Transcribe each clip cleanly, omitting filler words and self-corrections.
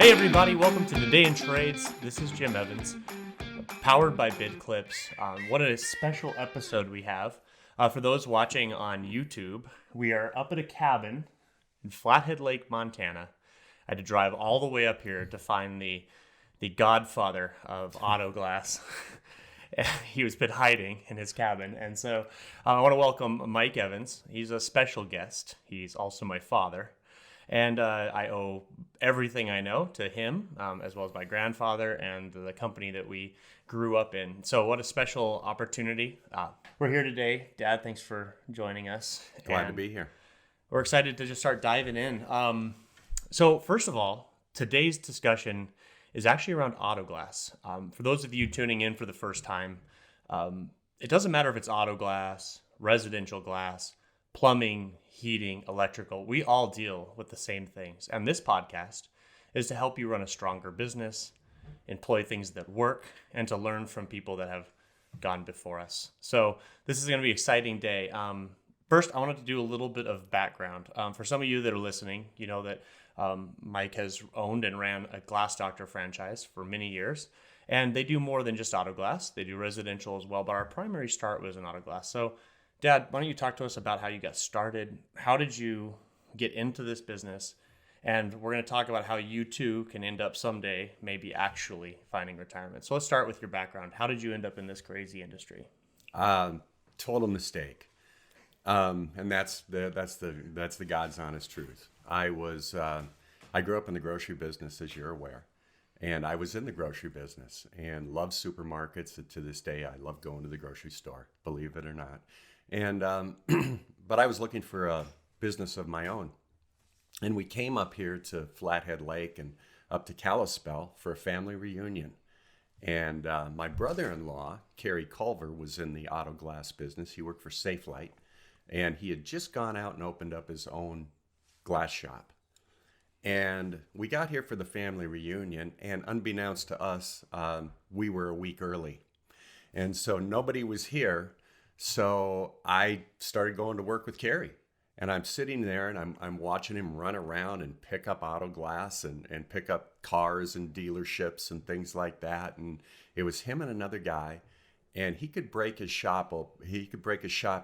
Hey everybody, welcome to Today in Trades. This is Jim Evans, powered by Bid Clips. What a special episode we have. For those watching on YouTube, we are up at a cabin in Flathead Lake, Montana. I had to drive all the way up here to find the godfather of Autoglass. He was been hiding in his cabin. And so I want to welcome Mike Evans. He's a special guest. He's also my father. And I owe everything I know to him, as well as my grandfather and the company that we grew up in. So what a special opportunity. We're here today. Dad, thanks for joining us. Glad to be here. We're excited to just start diving in. So first of all, today's discussion is actually around Autoglass. For those of you tuning in for the first time, it doesn't matter if it's Autoglass, residential glass, plumbing, heating, electrical. We all deal with the same things. And this podcast is to help you run a stronger business, employ things that work, and to learn from people that have gone before us. So this is going to be an exciting day. First, I wanted to do a little bit of background. For some of you that are listening, you know that Mike has owned and ran a Glass Doctor franchise for many years. And they do more than just Autoglass. They do residential as well. But our primary start was in Autoglass. So Dad, why don't you talk to us about how you got started? How did you get into this business? And we're going to talk about how you too can end up someday maybe actually finding retirement. So let's start with your background. How did you end up in this crazy industry? Total mistake, and that's the God's honest truth. I grew up in the grocery business, as you're aware, and I was in the grocery business and love supermarkets. To this day, I love going to the grocery store, believe it or not. And but I was looking for a business of my own, and we came up here to Flathead Lake and up to Kalispell for a family reunion. And my brother-in-law, Kerry Culver, was in the Autoglass business. He worked for Safe Light, and he had just gone out and opened up his own glass shop. And we got here for the family reunion, and unbeknownst to us, we were a week early, and so nobody was here. So I started going to work with Kerry, and I'm sitting there and I'm watching him run around and pick up Autoglass and pick up cars and dealerships and things like that. And it was him and another guy, and he could break his shop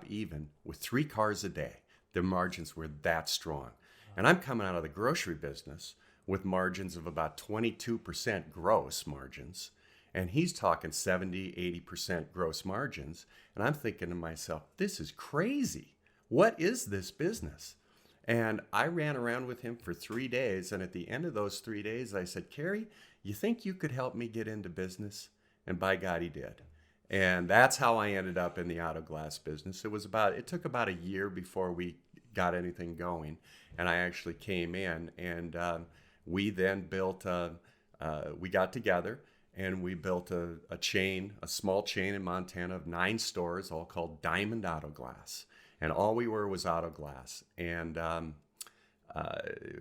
even with 3 cars a day. Their margins were that strong. And I'm coming out of the grocery business with margins of about 22% gross margins. And he's talking 70, 80% gross margins. And I'm thinking to myself, this is crazy. What is this business? And I ran around with him for 3 days. And at the end of those 3 days, I said, Kerry, you think you could help me get into business? And by God, he did. And that's how I ended up in the Autoglass business. It took about a year before we got anything going. And I actually came in, and we then built, we got together. And we built a small chain in Montana of 9 stores, all called Diamond Autoglass. And all we were was Autoglass. And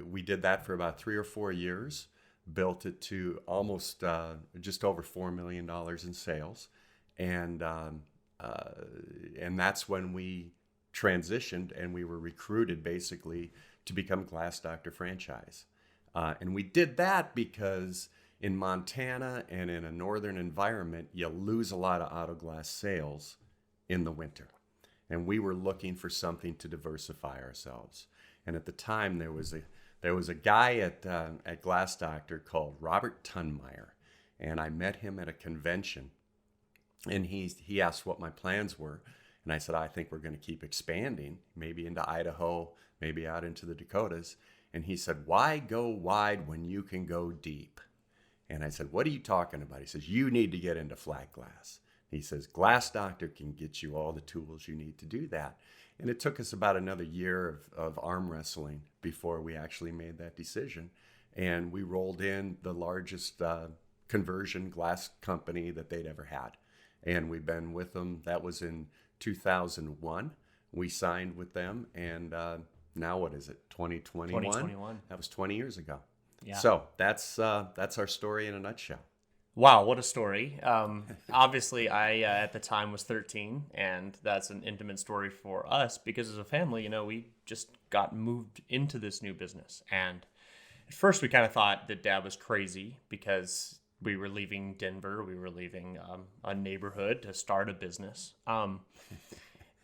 we did that for about 3 or 4 years, built it to almost just over $4 million in sales. And that's when we transitioned, and we were recruited basically to become Glass Doctor franchise. And we did that because in Montana and in a northern environment, you lose a lot of Autoglass sales in the winter. And we were looking for something to diversify ourselves. And at the time, there was a guy at Glass Doctor called Robert Tunmeyer. And I met him at a convention. And he asked what my plans were. And I said, I think we're going to keep expanding, maybe into Idaho, maybe out into the Dakotas. And he said, why go wide when you can go deep? And I said, what are you talking about? He says, you need to get into flat glass. He says, Glass Doctor can get you all the tools you need to do that. And it took us about another year of arm wrestling before we actually made that decision. And we rolled in the largest conversion glass company that they'd ever had. And we've been with them. That was in 2001. We signed with them. And now what is it, 2021? 2021. That was 20 years ago. Yeah. So that's our story in a nutshell. Wow, what a story. Obviously, I at the time was 13, and that's an intimate story for us because as a family, we just got moved into this new business. And At first, we kind of thought that Dad was crazy because we were leaving Denver. We were leaving a neighborhood to start a business.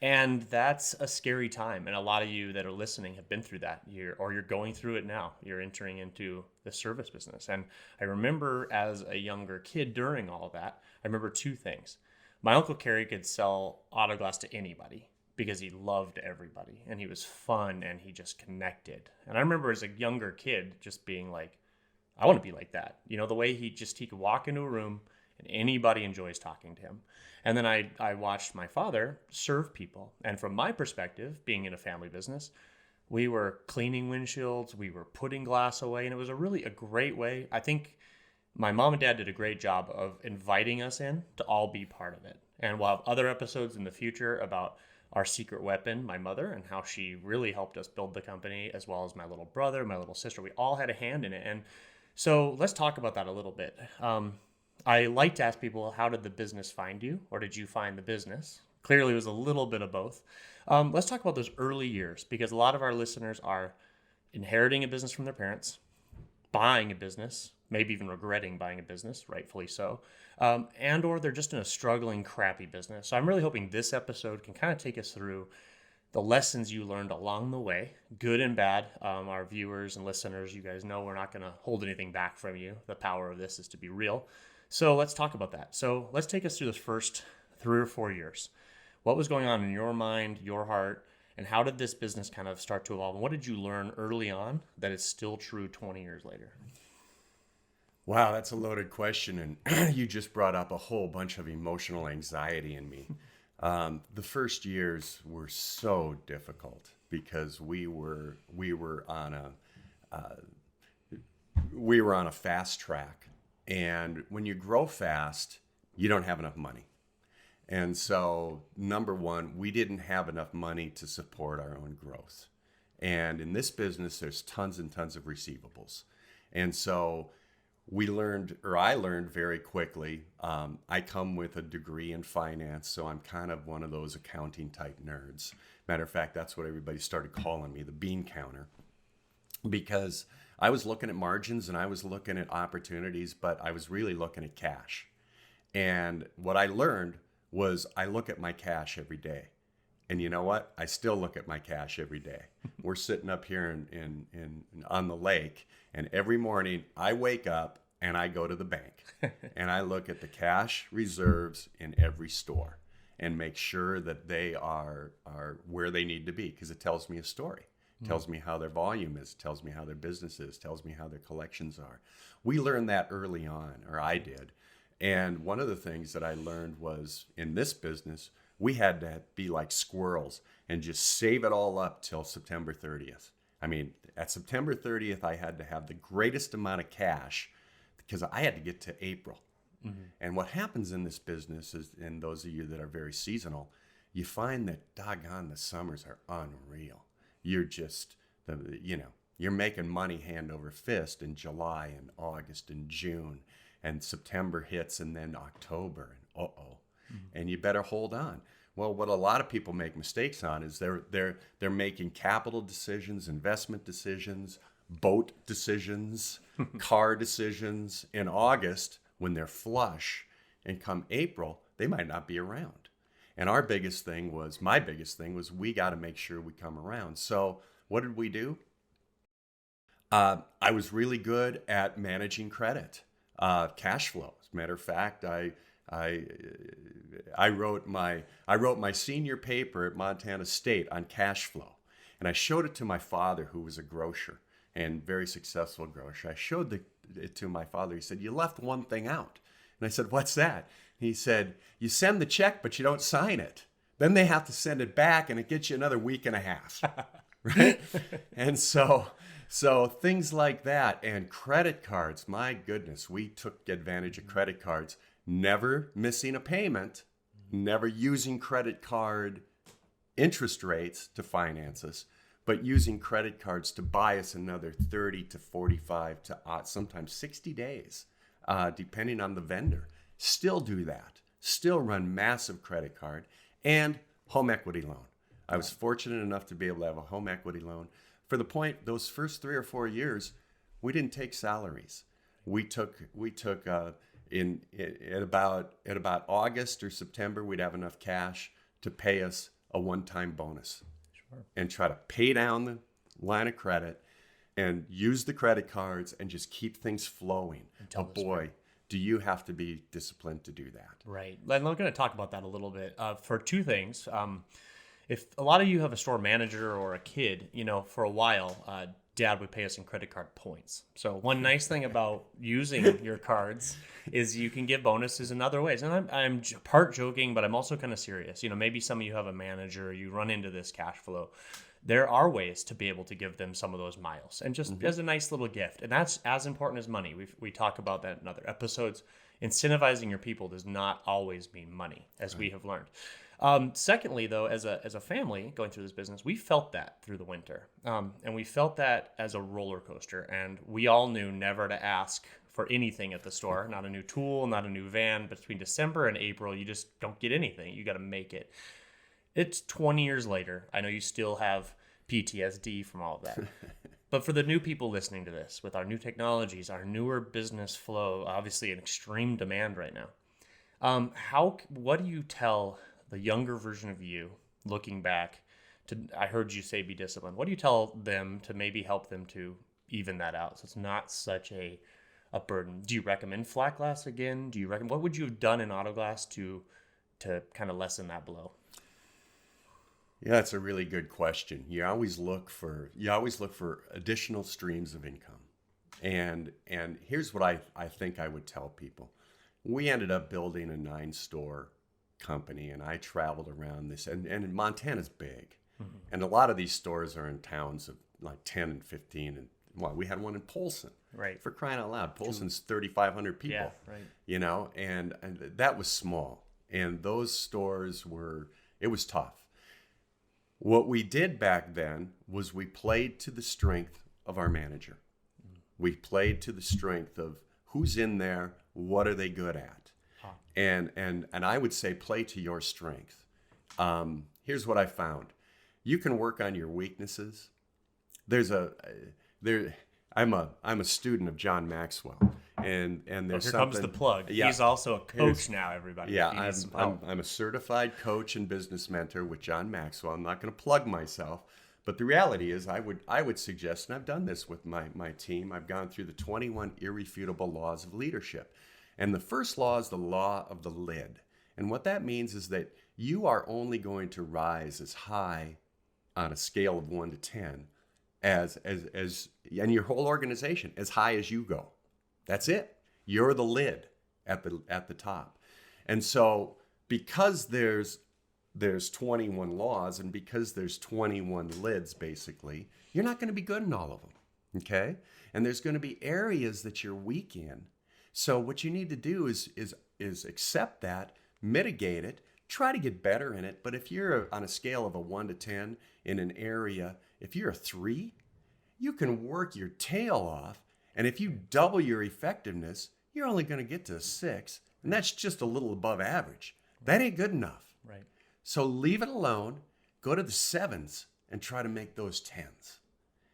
And that's a scary time. And a lot of you that are listening have been through that. You're going through it now. You're entering into the service business. And I remember as a younger kid during all that, I remember two things. My Uncle Kerry could sell Autoglass to anybody because he loved everybody and he was fun and he just connected. And I remember as a younger kid just being like, I want to be like that. You know, the way he could walk into a room and anybody enjoys talking to him. And then I watched my father serve people. And from my perspective, being in a family business, we were cleaning windshields, we were putting glass away, and it was a great way. I think my mom and dad did a great job of inviting us in to all be part of it. And we'll have other episodes in the future about our secret weapon, my mother, and how she really helped us build the company, as well as my little brother, my little sister. We all had a hand in it. And so let's talk about that a little bit. I like to ask people, how did the business find you? Or did you find the business? Clearly, it was a little bit of both. Let's talk about those early years, because a lot of our listeners are inheriting a business from their parents, buying a business, maybe even regretting buying a business, rightfully so, and or they're just in a struggling, crappy business. So I'm really hoping this episode can kind of take us through the lessons you learned along the way, good and bad. Our viewers and listeners, you guys know we're not going to hold anything back from you. The power of this is to be real. So let's talk about that. So let's take us through those first 3 or 4 years. What was going on in your mind, your heart, and how did this business kind of start to evolve? And what did you learn early on that is still true 20 years later? Wow, that's a loaded question, and you just brought up a whole bunch of emotional anxiety in me. The first years were so difficult because we were on a fast track, and when you grow fast, you don't have enough money. And so, number one, we didn't have enough money to support our own growth. And in this business, there's tons and tons of receivables. And so I learned very quickly. I come with a degree in finance, so I'm kind of one of those accounting type nerds. Matter of fact, that's what everybody started calling me, the bean counter, because I was looking at margins and I was looking at opportunities, but I was really looking at cash. And what I learned was I look at my cash every day. And you know what? I still look at my cash every day. We're sitting up here in on the lake, and every morning I wake up and I go to the bank and I look at the cash reserves in every store and make sure that they are where they need to be, because it tells me a story. It tells me how their volume is, tells me how their business is, tells me how their collections are. We learned that early on, or I did. And one of the things that I learned was in this business, we had to be like squirrels and just save it all up till September 30th. I mean, at September 30th, I had to have the greatest amount of cash because I had to get to April. Mm-hmm. And what happens in this business is, and those of you that are very seasonal, you find that doggone the summers are unreal. You're just, you're making money hand over fist in July and August and June, and September hits, and then October, and and you better hold on. Well, what a lot of people make mistakes on is they're making capital decisions, investment decisions, boat decisions, car decisions in August when they're flush, and come April, they might not be around. And my biggest thing was we got to make sure we come around. So what did we do? I was really good at managing credit, cash flow. As a matter of fact, I wrote my senior paper at Montana State on cash flow, and I showed it to my father, who was a grocer and very successful grocer. I showed it to my father. He said, "You left one thing out." And I said, "What's that?" He said, "You send the check, but you don't sign it. Then they have to send it back, and it gets you another week and a half." Right? And so things like that, and credit cards. My goodness, we took advantage of credit cards. Never missing a payment, never using credit card interest rates to finance us, but using credit cards to buy us another 30 to 45 to sometimes 60 days, depending on the vendor. Still do that. Still run massive credit card and home equity loan. I was fortunate enough to be able to have a home equity loan. For the point, those first 3 or 4 years, We didn't take salaries. We took in at about August or September, we'd have enough cash to pay us a one-time bonus. Sure. And try to pay down the line of credit and use the credit cards and just keep things flowing. But boy, do you have to be disciplined to do that. Right. And we're going to talk about that a little bit for two things. If a lot of you have a store manager or a kid, for a while, Dad would pay us in credit card points. So one nice thing about using your cards is you can get bonuses in other ways. And I'm part joking, but I'm also kind of serious. Maybe some of you have a manager, you run into this cash flow. There are ways to be able to give them some of those miles and just as a nice little gift. And that's as important as money. We talk about that in other episodes. Incentivizing your people does not always mean money, as we have learned. Secondly, though, as a family going through this business, we felt that through the winter. And we felt that as a roller coaster. And we all knew never to ask for anything at the store, not a new tool, not a new van. Between December and April, you just don't get anything. You got to make it. It's 20 years later. I know you still have PTSD from all of that. But for the new people listening to this, with our new technologies, our newer business flow, obviously an extreme demand right now, what do you tell the younger version of you looking back I heard you say be disciplined. What do you tell them to maybe help them to even that out so it's not such a burden? Do you recommend flat glass again? What would you have done in Autoglass to kind of lessen that blow? Yeah, that's a really good question. You always look for additional streams of income. And here's what I think I would tell people. We ended up building a 9-store company, and I traveled around this, and Montana's big. Mm-hmm. And a lot of these stores are in towns of like 10 and 15. And we had one in Polson. Right. For crying out loud. Polson's 3,500 people. Yeah, right. And that was small. And those stores it was tough. What we did back then was we played to the strength of our manager. Mm-hmm. We played to the strength of who's in there, what are they good at? Huh. And I would say play to your strength. Here's what I found. You can work on your weaknesses. I'm a student of John Maxwell, and there's here something. Comes the plug. Yeah, he's also a coach now. Everybody. Yeah, I'm a certified coach and business mentor with John Maxwell. I'm not going to plug myself, but the reality is, I would suggest, and I've done this with my team. I've gone through the 21 irrefutable laws of leadership, and the first law is the law of the lid, and what that means is that you are only going to rise as high on a scale of 1 to 10 as and your whole organization as high as you go. That's it. You're the lid at the top. And so because there's 21 laws and because there's 21 lids basically, you're not going to be good in all of them. Okay? And there's going to be areas that you're weak in. So what you need to do is accept that, mitigate it, try to get better in it. But if you're on a scale of a 1 to 10 in an area, if you're a 3, you can work your tail off. And if you double your effectiveness, you're only going to get to a 6. And that's just a little above average. That ain't good enough. Right. So leave it alone. Go to the 7s and try to make those 10s.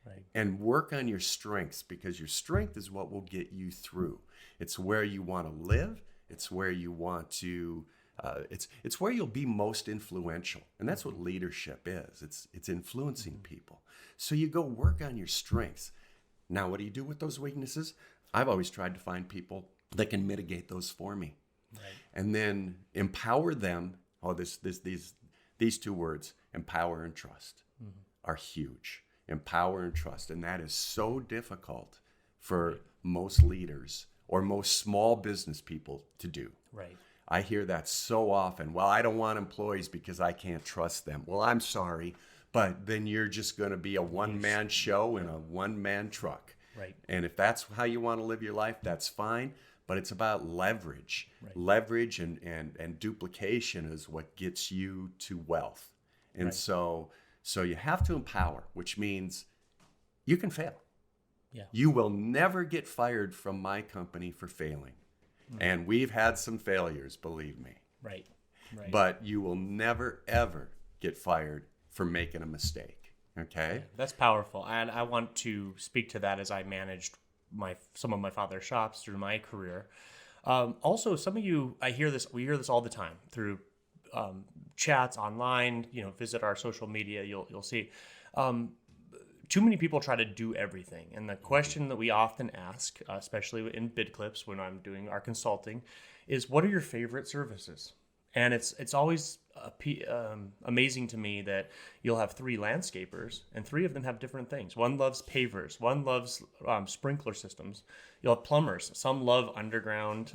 Right. And work on your strengths, because your strength is what will get you through. It's where you want to live. It's where you want to... It's where you'll be most influential, and that's what leadership is. It's influencing people. So you go work on your strengths. Now, what do you do with those weaknesses? I've always tried to find people that can mitigate those for me, right. And then empower them. These two words, empower and trust, are huge. Empower and trust, and that is so difficult for most leaders or most small business people to do. Right. I hear that so often. Well, I don't want employees because I can't trust them. Well, I'm sorry, but then you're just going to be a one-man show in a one-man truck. Right. And if that's how you want to live your life, that's fine. But it's about leverage. Right. Leverage and duplication is what gets you to wealth. And right. So you have to empower, which means you can fail. Yeah. You will never get fired from my company for failing. And we've had some failures, believe me. Right. But you will never, ever get fired for making a mistake. Okay? Yeah, that's powerful. And I want to speak to that as I managed some of my father's shops through my career. Also, some of you, we hear this all the time through chats online. Visit our social media. You'll see. Too many people try to do everything, and the question that we often ask, especially in bid clips when I'm doing our consulting, is what are your favorite services? And it's always amazing to me that you'll have 3 landscapers and 3 of them have different things. One loves pavers, one loves sprinkler systems. You'll have plumbers. Some love underground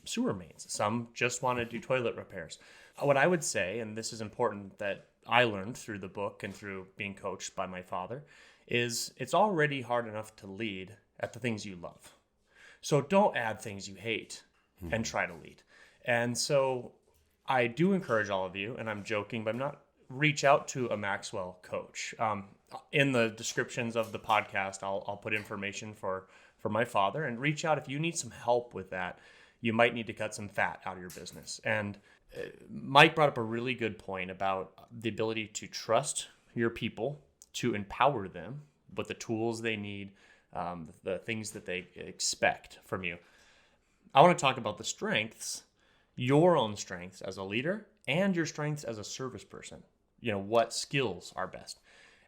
sewer mains. Some just want to do toilet repairs. What I would say, and this is important that I learned through the book and through being coached by my father, is it's already hard enough to lead at the things you love. So don't add things you hate and try to lead. And so I do encourage all of you, and I'm joking, but I'm not, reach out to a Maxwell coach. In the descriptions of the podcast, I'll put information for my father, and reach out if you need some help with that. You might need to cut some fat out of your business. And Mike brought up a really good point about the ability to trust your people, to empower them with the tools they need, the things that they expect from you. I want to talk about the strengths, your own strengths as a leader and your strengths as a service person. What skills are best.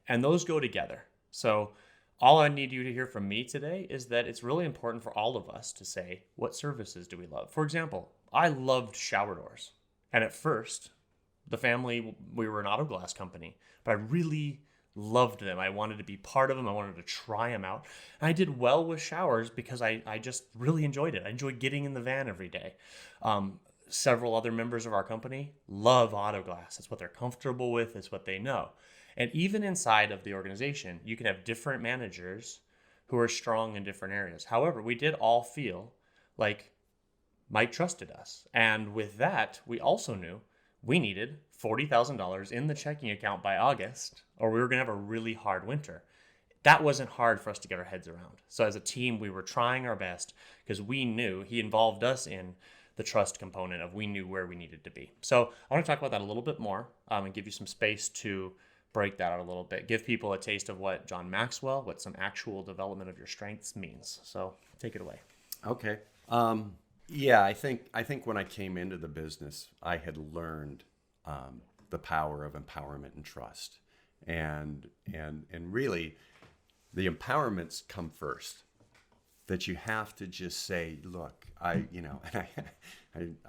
And those go together. So all I need you to hear from me today is that it's really important for all of us to say, what services do we love? For example, I loved shower doors. And at first, the family, we were an Autoglass company, but I really loved them. I wanted to be part of them. I wanted to try them out. And I did well with showers because I just really enjoyed it. I enjoyed getting in the van every day. Several other members of our company love Autoglass. It's what they're comfortable with. It's what they know. And even inside of the organization, you can have different managers who are strong in different areas. However, we did all feel like Mike trusted us. And with that, we also knew we needed $40,000 in the checking account by August, or we were going to have a really hard winter. That wasn't hard for us to get our heads around. So as a team, we were trying our best because we knew he involved us in the trust component of we knew where we needed to be. So I want to talk about that a little bit more and give you some space to break that out a little bit. Give people a taste of what John Maxwell, what some actual development of your strengths means. So take it away. Okay. Yeah, I think when I came into the business, I had learned the power of empowerment and trust, and really, the empowerments come first. That you have to just say, look, I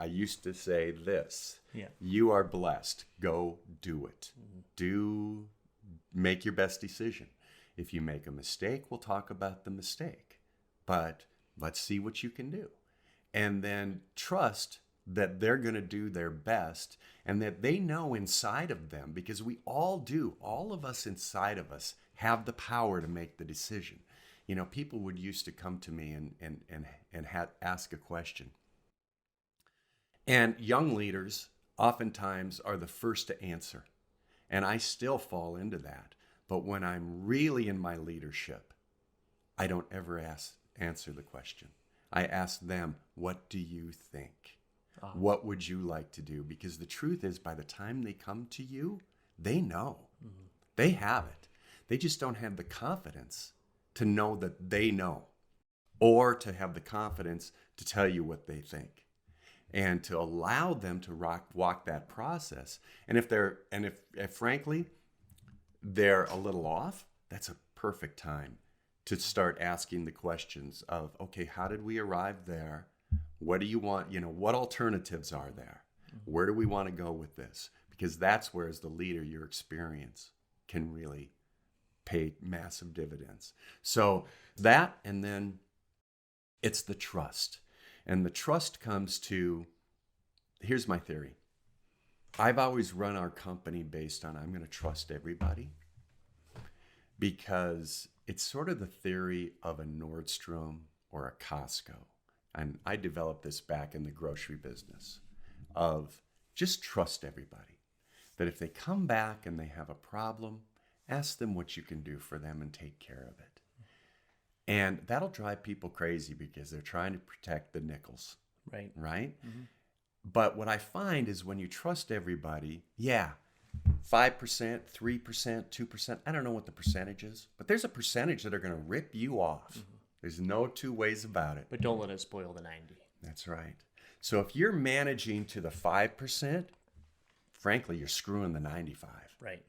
used to say this. Yeah. You are blessed. Go do it. Make your best decision. If you make a mistake, we'll talk about the mistake. But let's see what you can do. And then trust that they're going to do their best and that they know inside of them, because we all do, all of us inside of us have the power to make the decision. People would used to come to me and ask a question. And young leaders oftentimes are the first to answer. And I still fall into that. But when I'm really in my leadership, I don't ever answer the question. I ask them, what do you think? What would you like to do? Because the truth is, by the time they come to you, they know. Mm-hmm. They have it. They just don't have the confidence to know that they know, or to have the confidence to tell you what they think, and to allow them to walk that process. And if frankly they're a little off, that's a perfect time to start asking the questions of, okay, how did we arrive there? What do you want? What alternatives are there? Where do we want to go with this? Because that's where, as the leader, your experience can really pay massive dividends. So that, and then it's the trust. And the trust comes to, here's my theory. I've always run our company based on, I'm going to trust everybody, because it's sort of the theory of a Nordstrom or a Costco. And I developed this back in the grocery business of just trust everybody. That if they come back and they have a problem, ask them what you can do for them and take care of it. And that'll drive people crazy because they're trying to protect the nickels. Right? Mm-hmm. But what I find is when you trust everybody, 5%, 3%, 2%, I don't know what the percentage is, but there's a percentage that are going to rip you off. Mm-hmm. There's no two ways about it. But don't let it spoil the 90. That's right. So if you're managing to the 5%, frankly, you're screwing the 95. Right.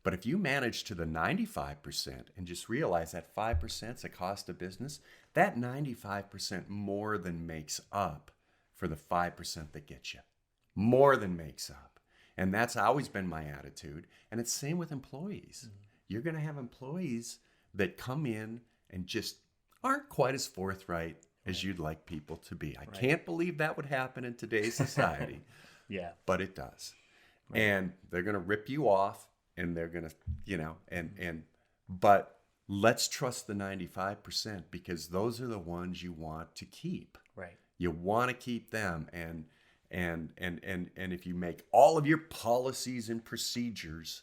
But if you manage to the 95% and just realize that 5% is the cost of business, that 95% more than makes up for the 5% that gets you. More than makes up. And that's always been my attitude. And it's same with employees. Mm-hmm. You're going to have employees that come in and just aren't quite as forthright as you'd like people to be. I can't believe that would happen in today's society. Yeah. But it does. Right. And they're going to rip you off, and they're going to, but let's trust the 95% because those are the ones you want to keep. Right. You want to keep them. And if you make all of your policies and procedures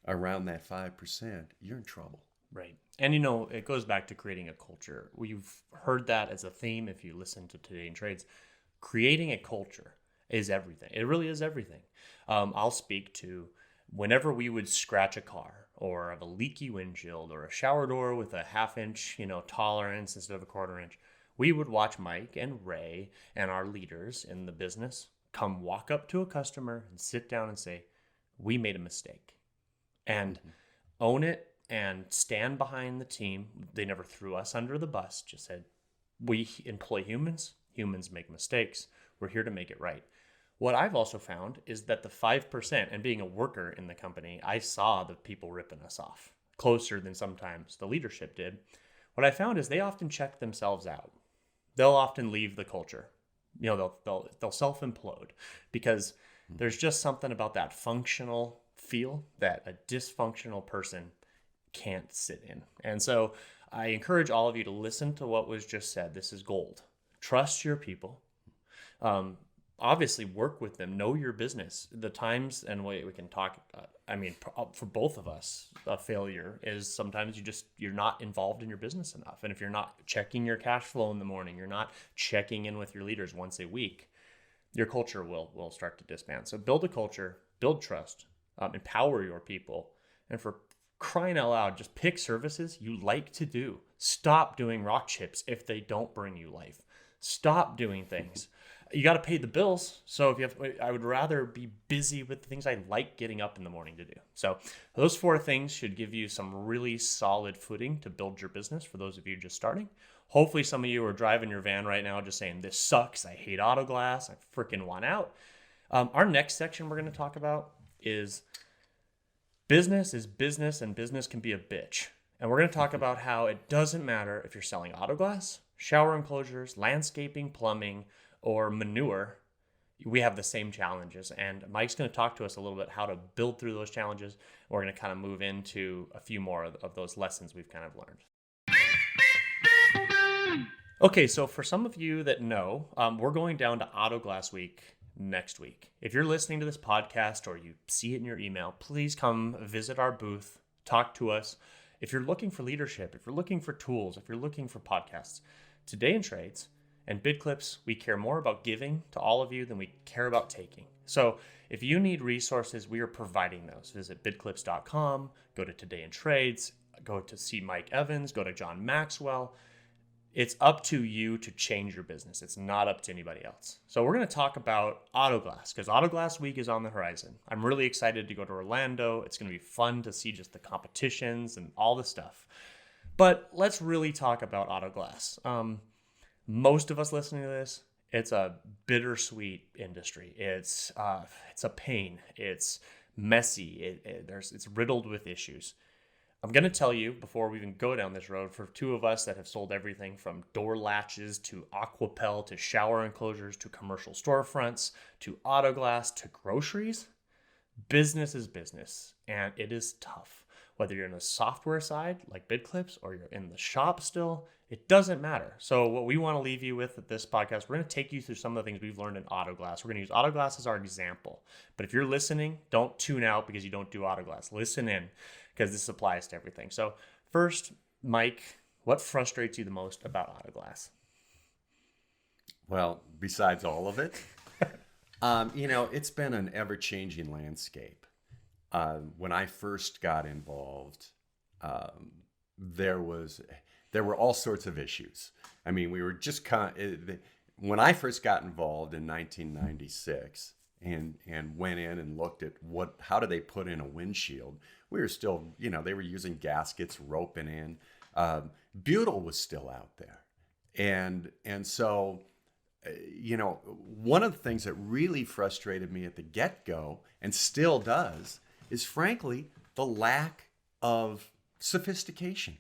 around that 5%, you're in trouble. Right. And, it goes back to creating a culture. We've heard that as a theme if you listen to Today in Trades. Creating a culture is everything. It really is everything. I'll speak to whenever we would scratch a car or have a leaky windshield or a shower door with a 1/2 inch, tolerance instead of a 1/4 inch, we would watch Mike and Ray and our leaders in the business come walk up to a customer and sit down and say, we made a mistake, and own it and stand behind the team. They never threw us under the bus, just said, we employ humans. Humans make mistakes. We're here to make it right. What I've also found is that the 5%, and being a worker in the company, I saw the people ripping us off closer than sometimes the leadership did. What I found is they often check themselves out. They'll often leave the culture. They'll self-implode because there's just something about that functional feel that a dysfunctional person can't sit in. And so I encourage all of you to listen to what was just said. This is gold. Trust your people. Obviously work with them, know your business. The times and way we can talk, for both of us, a failure is sometimes you're not involved in your business enough. And if you're not checking your cash flow in the morning, you're not checking in with your leaders once a week, your culture will start to disband. So build a culture, build trust, empower your people. And for crying out loud, just pick services you like to do. Stop doing rock chips if they don't bring you life. Stop doing things. You got to pay the bills. So I would rather be busy with the things I like getting up in the morning to do. So those 4 things should give you some really solid footing to build your business for those of you just starting. Hopefully some of you are driving your van right now just saying, this sucks. I hate Autoglass. I freaking want out. Our next section we're going to talk about is business is business, and business can be a bitch. And we're going to talk about how it doesn't matter if you're selling Autoglass, shower enclosures, landscaping, plumbing, or manure. We have the same challenges, and Mike's going to talk to us a little bit how to build through those challenges. We're going to kind of move into a few more of those lessons we've kind of learned. Okay, so for some of you that know, we're going down to Autoglass Week next week. If you're listening to this podcast or you see it in your email, please come visit our booth, talk to us. If you're looking for leadership, if you're looking for tools, if you're looking for podcasts, Today in Trades and Bid Clips, we care more about giving to all of you than we care about taking. So if you need resources, we are providing those. Visit bidclips.com, go to Today in Trades, go to see Mike Evans, go to John Maxwell. It's up to you to change your business. It's not up to anybody else. So we're going to talk about Autoglass because Autoglass Week is on the horizon. I'm really excited to go to Orlando. It's going to be fun to see just the competitions and all the stuff. But let's really talk about Autoglass. Most of us listening to this, it's a bittersweet industry. It's a pain. It's messy. It's riddled with issues. I'm going to tell you before we even go down this road, for 2 of us that have sold everything from door latches to Aquapel to shower enclosures to commercial storefronts to Autoglass to groceries, business is business, and it is tough. Whether you're in the software side like BidClips or you're in the shop still, it doesn't matter. So what we want to leave you with at this podcast, we're going to take you through some of the things we've learned in Autoglass. We're going to use Autoglass as our example. But if you're listening, don't tune out because you don't do Autoglass. Listen in because this applies to everything. So first, Mike, what frustrates you the most about Autoglass? Well, besides all of it, it's been an ever-changing landscape. When I first got involved, there were all sorts of issues. I mean, we were just when I first got involved in 1996 and went in and looked at how do they put in a windshield. We were still, they were using gaskets, roping in. Butyl was still out there, and so. One of the things that really frustrated me at the get-go and still does is, frankly, the lack of sophistication.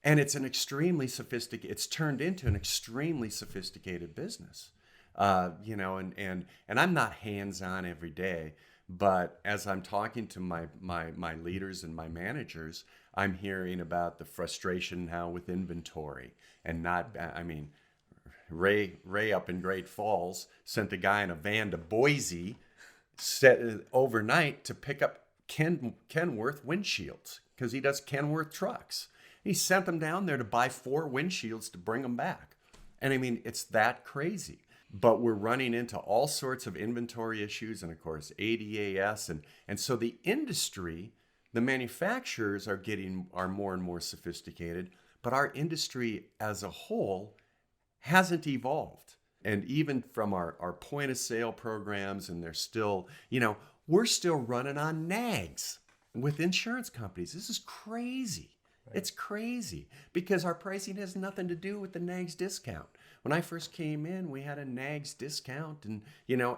And it's it's turned into an extremely sophisticated business. And I'm not hands-on every day, but as I'm talking to my leaders and my managers, I'm hearing about the frustration now with inventory and Ray up in Great Falls sent a guy in a van to Boise overnight to pick up Kenworth windshields because he does Kenworth trucks. He sent them down there to buy 4 windshields to bring them back. And I mean, it's that crazy. But we're running into all sorts of inventory issues and, of course, ADAS. And so the industry, the manufacturers are more and more sophisticated, but our industry as a whole hasn't evolved. And even from our point of sale programs, and they're still, we're still running on nags with insurance companies. This is crazy. Right. It's crazy because our pricing has nothing to do with the nags discount. When I first came in, we had a nags discount and,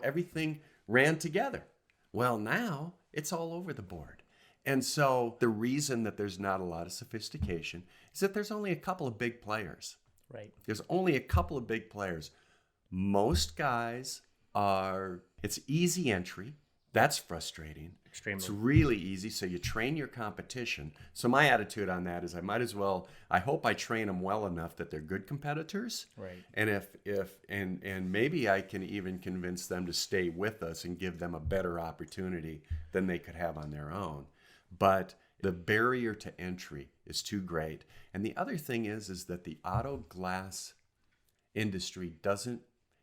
everything ran together. Well, now it's all over the board. And so the reason that there's not a lot of sophistication is that there's only a couple of big players. Right. There's only a couple of big players. Most guys it's easy entry. That's frustrating. Extremely. It's really easy. So you train your competition. So my attitude on that is I hope I train them well enough that they're good competitors. Right. And maybe I can even convince them to stay with us and give them a better opportunity than they could have on their own. But the barrier to entry is too great. And the other thing is that the Autoglass industry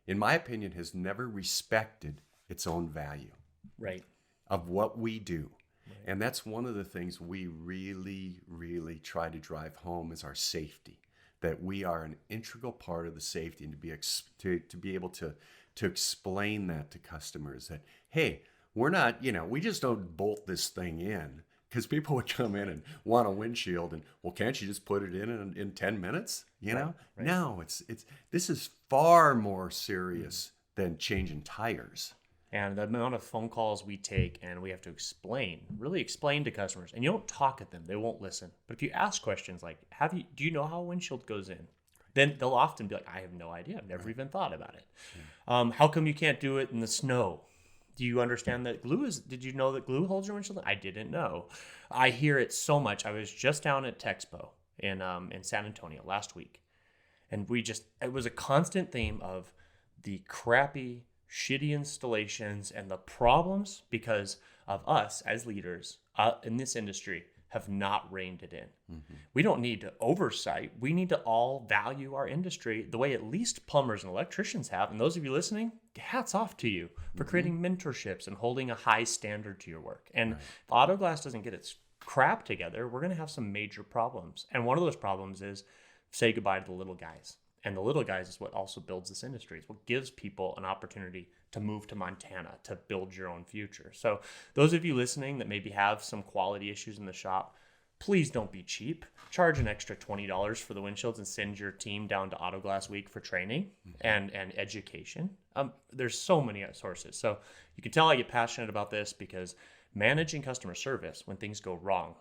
in my opinion, has never respected its own value. Right. Of what we do. Right. And that's one of the things we really, really try to drive home is our safety. That we are an integral part of the safety, and to be able to explain that to customers that, hey, we're not, we just don't bolt this thing in. Because people would come in and want a windshield, and can't you just put it in 10 minutes? Right. No, this is far more serious than changing tires. And the amount of phone calls we take, and we have to really explain to customers. And you don't talk at them; they won't listen. But if you ask questions like, do you know how a windshield goes in? Then they'll often be like, I have no idea. I've never even thought about it. Yeah. How come you can't do it in the snow? Do you understand that did you know that glue holds your windshield? I didn't know. I hear it so much. I was just down at Texpo in San Antonio last week. And it was a constant theme of the crappy, shitty installations and the problems because of us as leaders in this industry have not reined it in. Mm-hmm. We don't need to oversight. We need to all value our industry the way at least plumbers and electricians have. And those of you listening, hats off to you for creating mentorships and holding a high standard to your work. And if Autoglass doesn't get its crap together, we're going to have some major problems. And one of those problems is say goodbye to the little guys. And the little guys is what also builds this industry. It's what gives people an opportunity to move to Montana, to build your own future. So those of you listening that maybe have some quality issues in the shop, please don't be cheap. Charge an extra $20 for the windshields and send your team down to Autoglass Week for training and education. There's so many sources. So you can tell I get passionate about this because managing customer service when things go wrong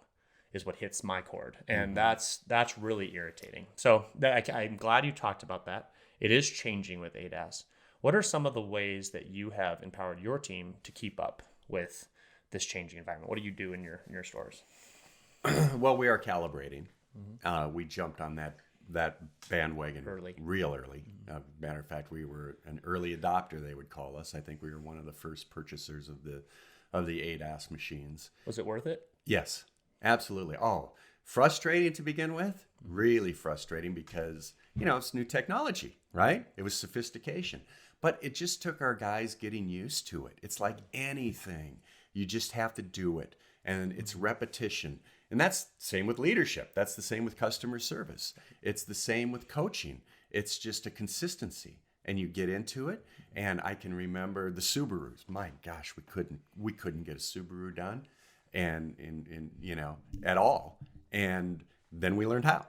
is what hits my chord. And that's really irritating. So I'm glad you talked about that. It is changing with ADAS. What are some of the ways that you have empowered your team to keep up with this changing environment? What do you do in your stores? Well, we are calibrating. We jumped on that bandwagon real early. Matter of fact, we were an early adopter, they would call us. I think we were one of the first purchasers of the ADAS machines. Was it worth it? Yes, absolutely. Oh, frustrating to begin with? Really frustrating because, it's new technology, right? It was sophistication. But it just took our guys getting used to it. It's like anything. You just have to do it. And it's repetition. And that's the same with leadership. That's the same with customer service. It's the same with coaching. It's just a consistency. And you get into it. And I can remember the Subarus. My gosh, we couldn't get a Subaru done and at all. And then we learned how.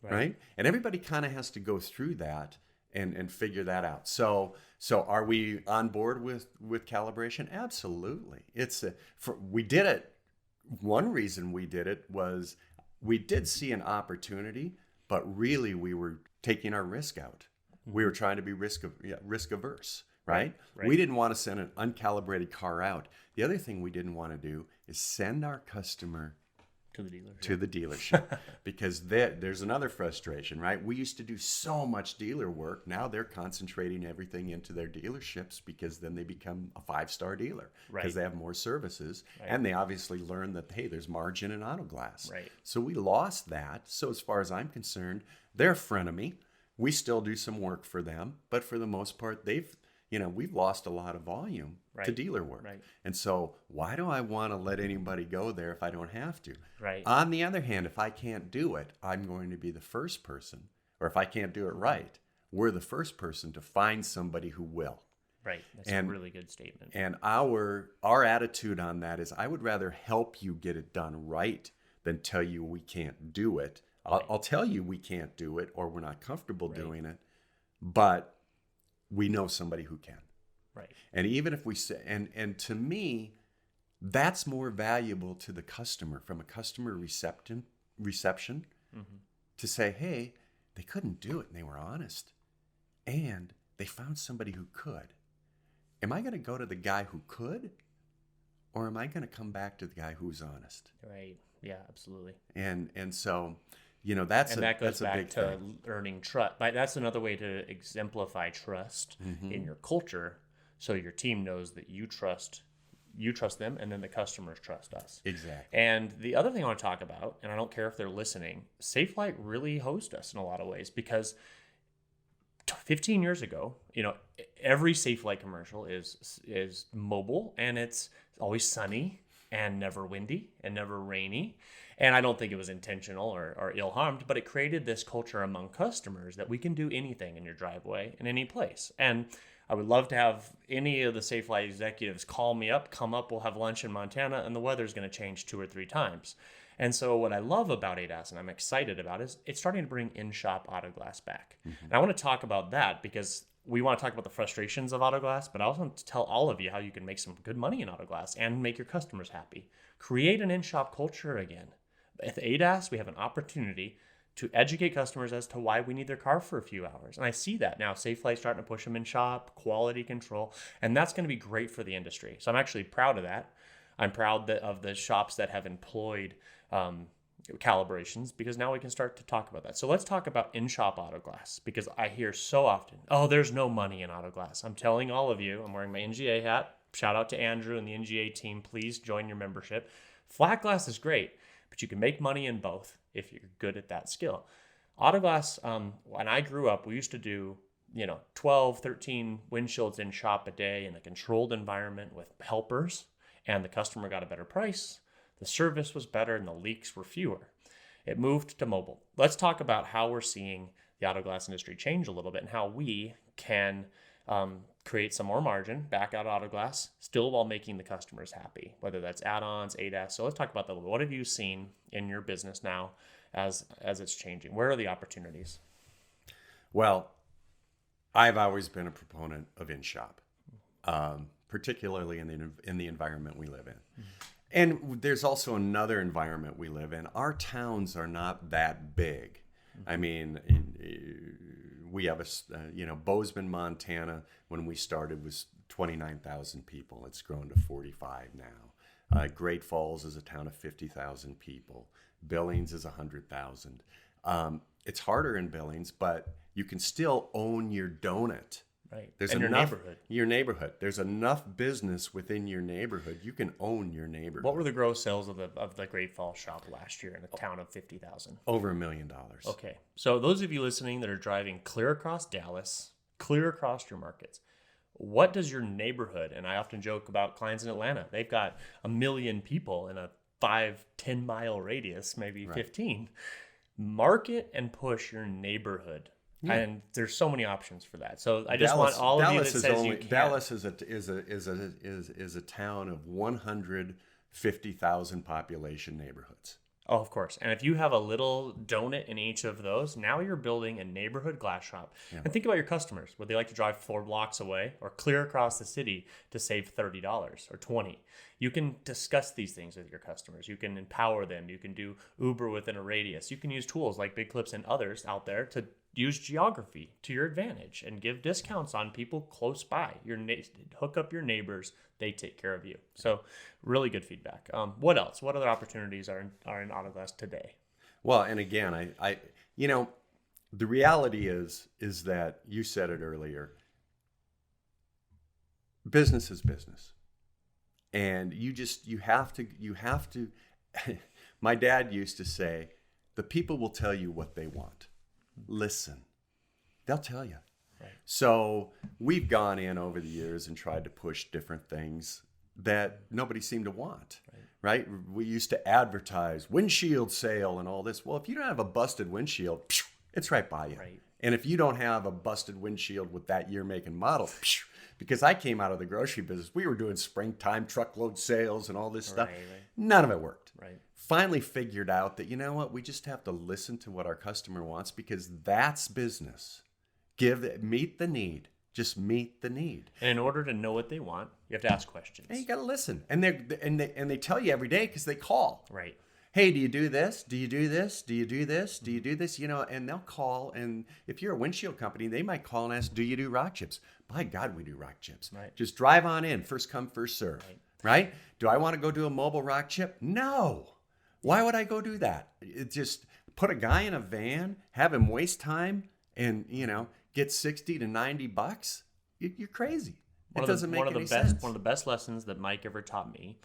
Right? And everybody kind of has to go through that and figure that out. So are we on board with calibration? Absolutely. We did it. One reason we did it was we did see an opportunity, but really we were taking our risk out. We were trying to be risk averse, right? We didn't want to send an uncalibrated car out. The other thing we didn't want to do is send our customer to the dealership because there's another frustration, right? We used to do so much dealer work. Now they're concentrating everything into their dealerships because then they become a 5-star dealer because they have more services. And they obviously learn that, hey, there's margin in Autoglass. So we lost that. So as far as I'm concerned, they're a frenemy. We still do some work for them, but for the most part, we've lost a lot of volume to dealer work. And so why do I want to let anybody go there if I don't have to? On the other hand, if I can't do it, I'm going to be the first person, or if I can't do it right, we're the first person to find somebody who will. That's a really good statement. And our attitude on that is I would rather help you get it done right than tell you we can't do it. I'll tell you we can't do it or we're not comfortable doing it, but we know somebody who can. And even if we say, and to me, that's more valuable to the customer from a customer reception to say, hey, they couldn't do it and they were honest and they found somebody who could. Am I going to go to the guy who could, or am I going to come back to the guy who's honest? Yeah, absolutely. And so, that goes a back big to thing. earning trust. That's another way to exemplify trust in your culture, so your team knows that you trust them, and then the customers trust us. Exactly. And the other thing I want to talk about, and I don't care if they're listening, Safelite really hosted us in a lot of ways because 15 years ago, every Safelite commercial is mobile and it's always sunny and never windy and never rainy. And I don't think it was intentional or ill-harmed, but it created this culture among customers that we can do anything in your driveway in any place. And I would love to have any of the Safelite executives call me up, come up, we'll have lunch in Montana, and the weather's going to change 2 or 3 times. And so what I love about ADAS, and I'm excited about, is it's starting to bring in-shop Autoglass back. And I want to talk about that because we want to talk about the frustrations of Autoglass, but I also want to tell all of you how you can make some good money in Autoglass and make your customers happy. Create an in-shop culture again. At ADAS, we have an opportunity to educate customers as to why we need their car for a few hours. And I see that now. Safelite's starting to push them in shop, quality control, and that's going to be great for the industry. So I'm actually proud of that. I'm proud of the shops that have employed calibrations because now we can start to talk about that. So let's talk about in-shop Autoglass because I hear so often, oh, there's no money in Autoglass. I'm telling all of you, I'm wearing my NGA hat. Shout out to Andrew and the NGA team. Please join your membership. Flat glass is great, but you can make money in both if you're good at that skill. Autoglass, when I grew up, we used to do 12, 13 windshields in shop a day in a controlled environment with helpers, and the customer got a better price. The service was better and the leaks were fewer. It moved to mobile. Let's talk about how we're seeing the Autoglass industry change a little bit and how we can create some more margin back out of Autoglass, still while making the customers happy, whether that's add-ons, ADAS. So let's talk about that a little bit. What have you seen in your business now as it's changing? Where are the opportunities? Well, I've always been a proponent of in-shop, particularly in the environment we live in. And there's also another environment we live in. Our towns are not that big. I mean, we have Bozeman, Montana, when we started was 29,000 people. It's grown to 45 now. Great Falls is a town of 50,000 people. Billings is 100,000. It's harder in Billings, but you can still own your donut. Right. There's and enough, your neighborhood. There's enough business within your neighborhood. You can own your neighborhood. What were the gross sales of the Great Falls shop last year in a town of 50,000? Over $1 million. Okay. So those of you listening that are driving clear across Dallas, clear across your markets, what does your neighborhood, and I often joke about clients in Atlanta, they've got 1 million people in a 5-10 mile radius, maybe 15. Market and push your neighborhood. Yeah. And there's so many options for that. So I just want all of you that says you can't. Dallas is a town of 150,000 population neighborhoods. Oh, of course. And if you have a little donut in each of those, now you're building a neighborhood glass shop. Yeah. And think about your customers. Would they like to drive 4 blocks away or clear across the city to save $30 or $20? You can discuss these things with your customers. You can empower them. You can do Uber within a radius. You can use tools like Big Clips and others out there to use geography to your advantage and give discounts on people close by. Hook up your neighbors. They take care of you. So really good feedback. What else? What other opportunities are in Autoglass today? Well, and again, the reality is that you said it earlier. Business is business. And you have to, my dad used to say, the people will tell you what they want. Listen, they'll tell you. Right. So we've gone in over the years and tried to push different things that nobody seemed to want, right? We used to advertise windshield sale and all this. Well, if you don't have a busted windshield, it's right by you. Right. And if you don't have a busted windshield with that year, make, and model, because I came out of the grocery business, we were doing springtime truckload sales and all this stuff. Right. None of it worked. Right. Finally figured out that, you know what, we just have to listen to what our customer wants, because that's business. Meet the need. Just meet the need. And in order to know what they want, you have to ask questions. And you got to listen. And they tell you every day because they call. Right. Hey, do you do this? Do you do this? Do you do this? Do you do this? And they'll call. And if you're a windshield company, they might call and ask, do you do rock chips? By God, we do rock chips. Right. Just drive on in. First come, first serve. Right? Do I want to go do a mobile rock chip? No. Why would I go do that? It just put a guy in a van, have him waste time, and, get $60 to $90. You're crazy. It doesn't make any sense. One of the best lessons that Mike ever taught me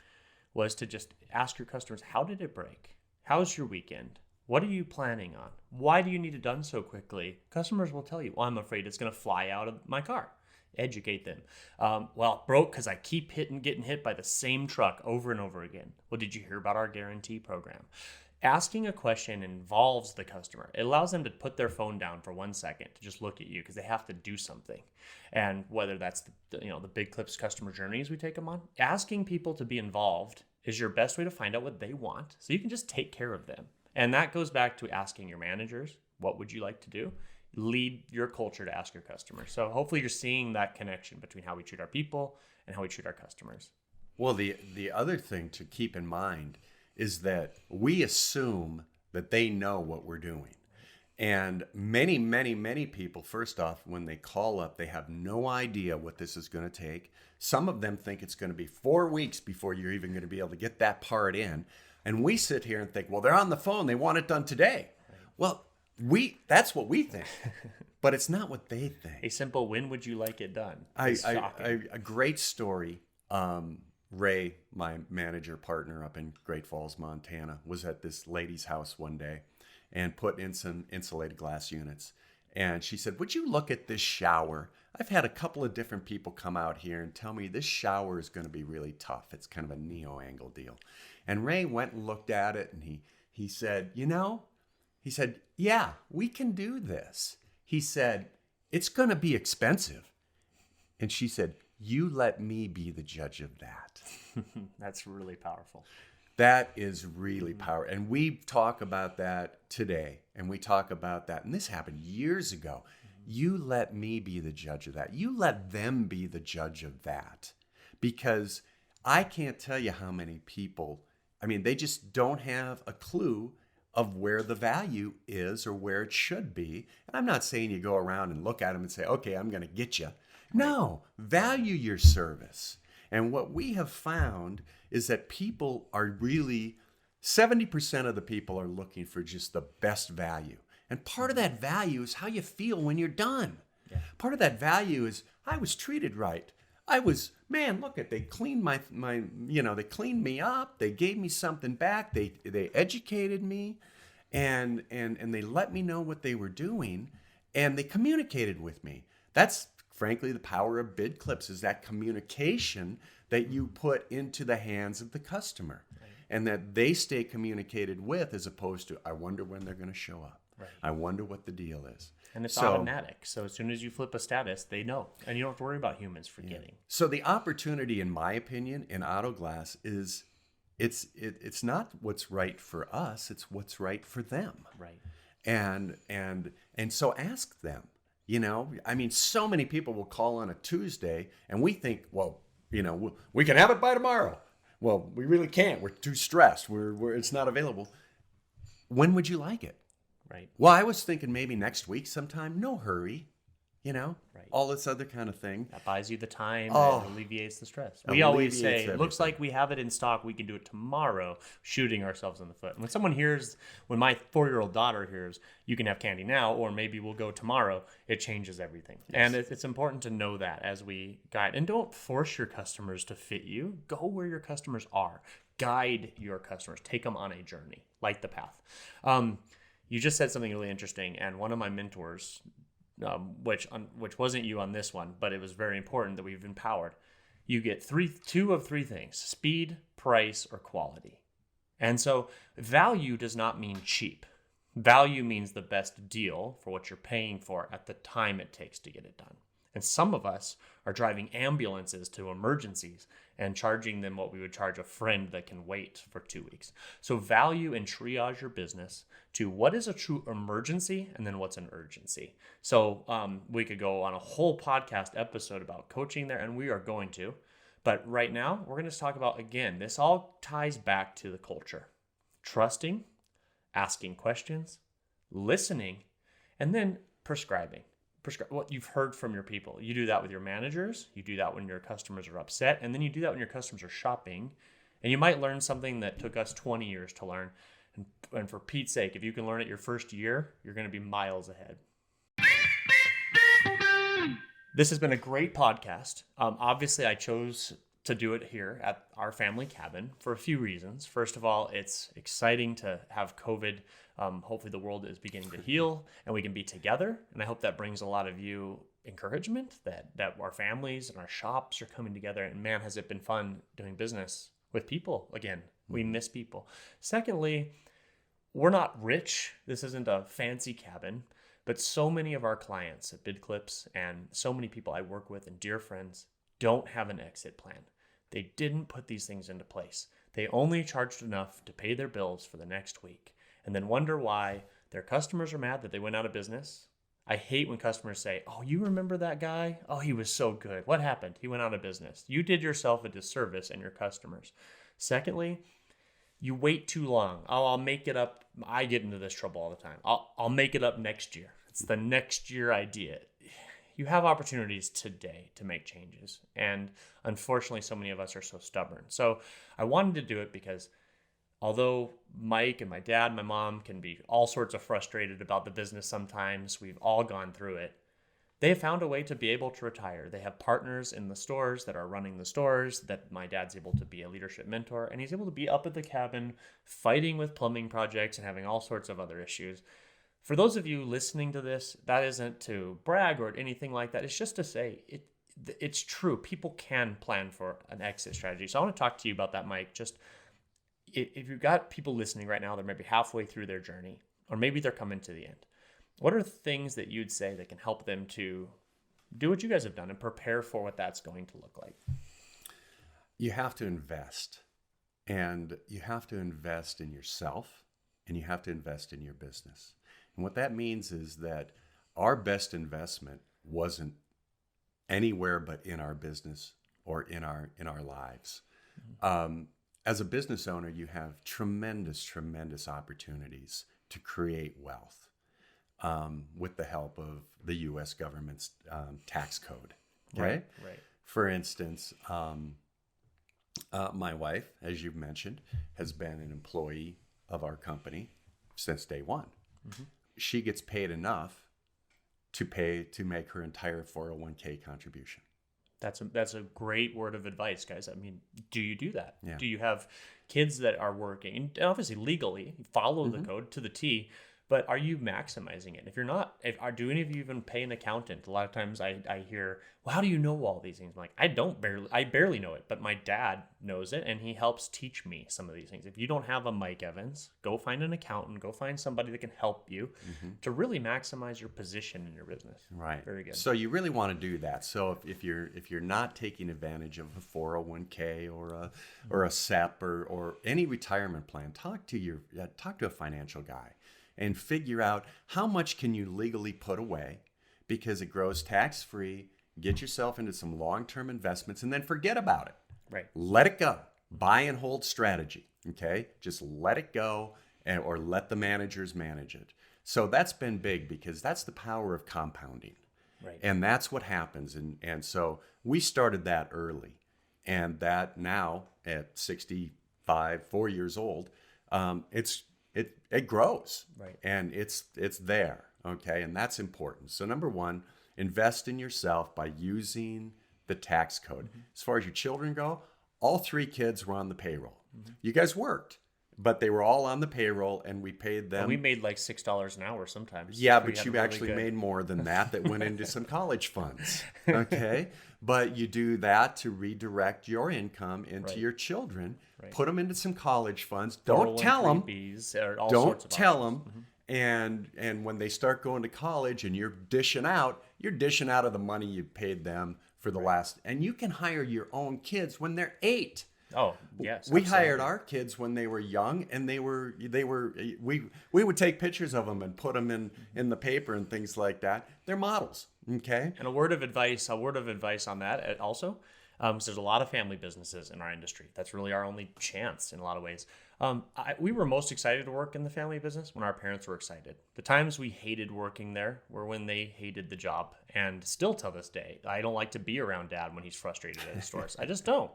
was to just ask your customers, how did it break? How's your weekend? What are you planning on? Why do you need it done so quickly? Customers will tell you, well, I'm afraid it's going to fly out of my car. Educate them. Well, it broke because I keep getting hit by the same truck over and over again. Well, did you hear about our guarantee program? Asking a question involves the customer. It allows them to put their phone down for 1 second to just look at you because they have to do something. And whether that's the Big Clips customer journeys we take them on, asking people to be involved is your best way to find out what they want, so you can just take care of them. And that goes back to asking your managers, what would you like to do? Lead your culture to ask your customers. So hopefully you're seeing that connection between how we treat our people and how we treat our customers. Well, the other thing to keep in mind is that we assume that they know what we're doing. And many, many, many people, first off, when they call up, they have no idea what this is going to take. Some of them think it's going to be 4 weeks before you're even going to be able to get that part in. And we sit here and think, well, they're on the phone. They want it done today. Well, that's what we think, but it's not what they think. A simple, when would you like it done? A great story. Ray, my manager partner up in Great Falls, Montana, was at this lady's house one day and put in some insulated glass units. And she said, would you look at this shower? I've had a couple of different people come out here and tell me this shower is going to be really tough. It's kind of a neo-angle deal. And Ray went and looked at it, and he said, yeah, we can do this. He said, it's going to be expensive. And she said, you let me be the judge of that. That's really powerful. That is really powerful. And we talk about that today. And we talk about that. And this happened years ago. You let me be the judge of that. You let them be the judge of that. Because I can't tell you how many people, they just don't have a clue of where the value is or where it should be. And I'm not saying you go around and look at them and say, okay, I'm going to get you. No, value your service. And what we have found is that people are really, 70% of the people are looking for just the best value. And part of that value is how you feel when you're done. Yeah. Part of that value is, I was treated right. They cleaned they cleaned me up. They gave me something back. They educated me and they let me know what they were doing, and they communicated with me. That's frankly the power of Big Clips, is that communication that you put into the hands of the customer. Right. and that they stay communicated with, as opposed to, I wonder when they're going to show up. Right. I wonder what the deal is. And it's automatic. So as soon as you flip a status, they know. And you don't have to worry about humans forgetting. So the opportunity, in my opinion, in Autoglass is it's not what's right for us, it's what's right for them. Right. And so ask them. I mean, so many people will call on a Tuesday and we think, well, we can have it by tomorrow. Well, we really can't. We're too stressed. It's not available. When would you like it? Right. Well, I was thinking maybe next week sometime. No hurry. Right. All this other kind of thing. That buys you the time and alleviates the stress. We always say, everything. looks like we have it in stock. We can do it tomorrow, shooting ourselves in the foot. And when my 4-year-old daughter hears, you can have candy now, or maybe we'll go tomorrow, it changes everything. Yes. And it's important to know that as we guide. And don't force your customers to fit you. Go where your customers are. Guide your customers. Take them on a journey. Light the path. You just said something really interesting. And one of my mentors, which wasn't you on this one, but it was very important that we've empowered. You get two of three things: speed, price, or quality. And so value does not mean cheap. Value means the best deal for what you're paying for at the time it takes to get it done. And some of us are driving ambulances to emergencies and charging them what we would charge a friend that can wait for 2 weeks. So value and triage your business to what is a true emergency and then what's an urgency. So we could go on a whole podcast episode about coaching there, and we are going to. But right now, we're going to talk about, again, this all ties back to the culture. Trusting, asking questions, listening, and then prescribing. What you've heard from your people. You do that with your managers. You do that when your customers are upset. And then you do that when your customers are shopping. And you might learn something that took us 20 years to learn. And for Pete's sake, if you can learn it your first year, you're going to be miles ahead. This has been a great podcast. Obviously, I chose to do it here at our family cabin for a few reasons. First of all, it's exciting to have COVID. Hopefully the world is beginning to heal and we can be together. And I hope that brings a lot of you encouragement that our families and our shops are coming together. And man, has it been fun doing business with people again. We miss people. Secondly, we're not rich. This isn't a fancy cabin, but so many of our clients at Bid Clips and so many people I work with and dear friends don't have an exit plan. They didn't put these things into place. They only charged enough to pay their bills for the next week and then wonder why their customers are mad that they went out of business. I hate when customers say, oh, you remember that guy? Oh, he was so good. What happened? He went out of business. You did yourself a disservice and your customers. Secondly, you wait too long. Oh, I'll make it up. I get into this trouble all the time. I'll make it up next year. It's the next year idea. You have opportunities today to make changes. And unfortunately, so many of us are so stubborn. So I wanted to do it because although Mike and my dad, my mom can be all sorts of frustrated about the business sometimes, we've all gone through it. They have found a way to be able to retire. They have partners in the stores that are running the stores, that my dad's able to be a leadership mentor, and he's able to be up at the cabin fighting with plumbing projects and having all sorts of other issues. For those of you listening to this, that isn't to brag or anything like that. It's just to say it's true. People can plan for an exit strategy. So I want to talk to you about that, Mike. Just if you've got people listening right now, they're maybe halfway through their journey, or maybe they're coming to the end. What are things that you'd say that can help them to do what you guys have done and prepare for what that's going to look like? You have to invest, and you have to invest in yourself, and you have to invest in your business. And what that means is that our best investment wasn't anywhere but in our business or in our lives. Mm-hmm. As a business owner, you have tremendous opportunities to create wealth with the help of the U.S. government's tax code. Okay? Right. For instance, my wife, as you've mentioned, has been an employee of our company since day one. Mm-hmm. She gets paid enough to make her entire 401k contribution. That's a great word of advice, guys. I mean, do you do that? Yeah. Do you have kids that are working? And obviously legally, follow the code to the T, but are you maximizing it? If you're not, do any of you even pay an accountant? A lot of times I hear, well, how do you know all these things? I'm like, I barely know it, but my dad knows it, and he helps teach me some of these things. If you don't have a Mike Evans, go find an accountant, go find somebody that can help you to really maximize your position in your business. Right. Very good. So you really want to do that. So if you're not taking advantage of a 401k or a SEP or any retirement plan, talk to a financial guy and figure out how much can you legally put away, because it grows tax-free. Get yourself into some long-term investments and then forget about it. Right. Let it go. Buy and hold strategy. Okay. Just let it go, or let the managers manage it. So that's been big, because that's the power of compounding. Right. And that's what happens. And so we started that early, and that now at 65, 4 years old, it grows. Right. And it's there. Okay. And that's important. So number one, invest in yourself by using the tax code. As far as your children go, all 3 kids were on the payroll. You guys worked, but they were all on the payroll, and we paid them. And we made like $6 an hour sometimes. Yeah, but you actually made more than that went into some college funds. Okay. But you do that to redirect your income into your children, put them into some college funds. Don't tell them. Don't tell them. And when they start going to college and you're dishing out of the money you paid them for the last, and you can hire your own kids when they're 8. Oh, yes. We hired our kids when they were young, and we would take pictures of them and put them in the paper and things like that. They're models. Okay. And a word of advice on that also. So there's a lot of family businesses in our industry. That's really our only chance in a lot of ways. We were most excited to work in the family business when our parents were excited. The times we hated working there were when they hated the job. And still till this day, I don't like to be around Dad when he's frustrated at his stores. I just don't.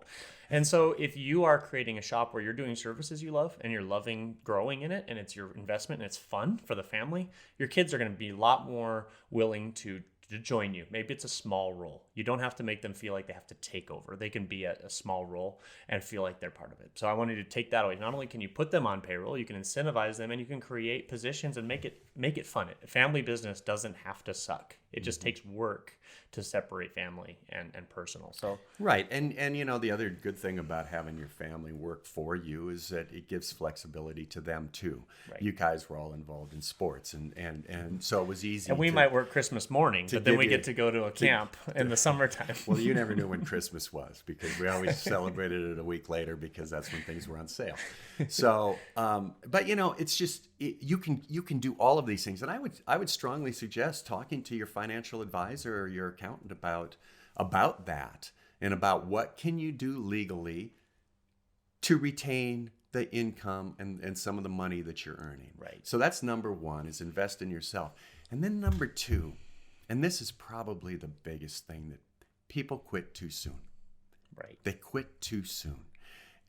And so if you are creating a shop where you're doing services you love and you're loving growing in it, and it's your investment and it's fun for the family, your kids are going to be a lot more willing to join you. Maybe it's a small role. You don't have to make them feel like they have to take over. They can be a small role and feel like they're part of it. So I wanted to take that away. Not only can you put them on payroll, you can incentivize them, and you can create positions and make it fun. Family business doesn't have to suck. It just takes work to separate family and personal. So right. And the other good thing about having your family work for you is that it gives flexibility to them too. Right. You guys were all involved in sports, and so it was easy. And we might work Christmas morning, but then we get to go to a camp in the summertime. Well, you never knew when Christmas was, because we always celebrated it a week later, because that's when things were on sale. So, but it's just you can do all of these things, and I would strongly suggest talking to your financial advisor or your accountant about that, and about what can you do legally to retain the income and some of the money that you're earning. Right. So that's number one, is invest in yourself. And then number two, and this is probably the biggest thing, that people quit too soon. Right. They quit too soon.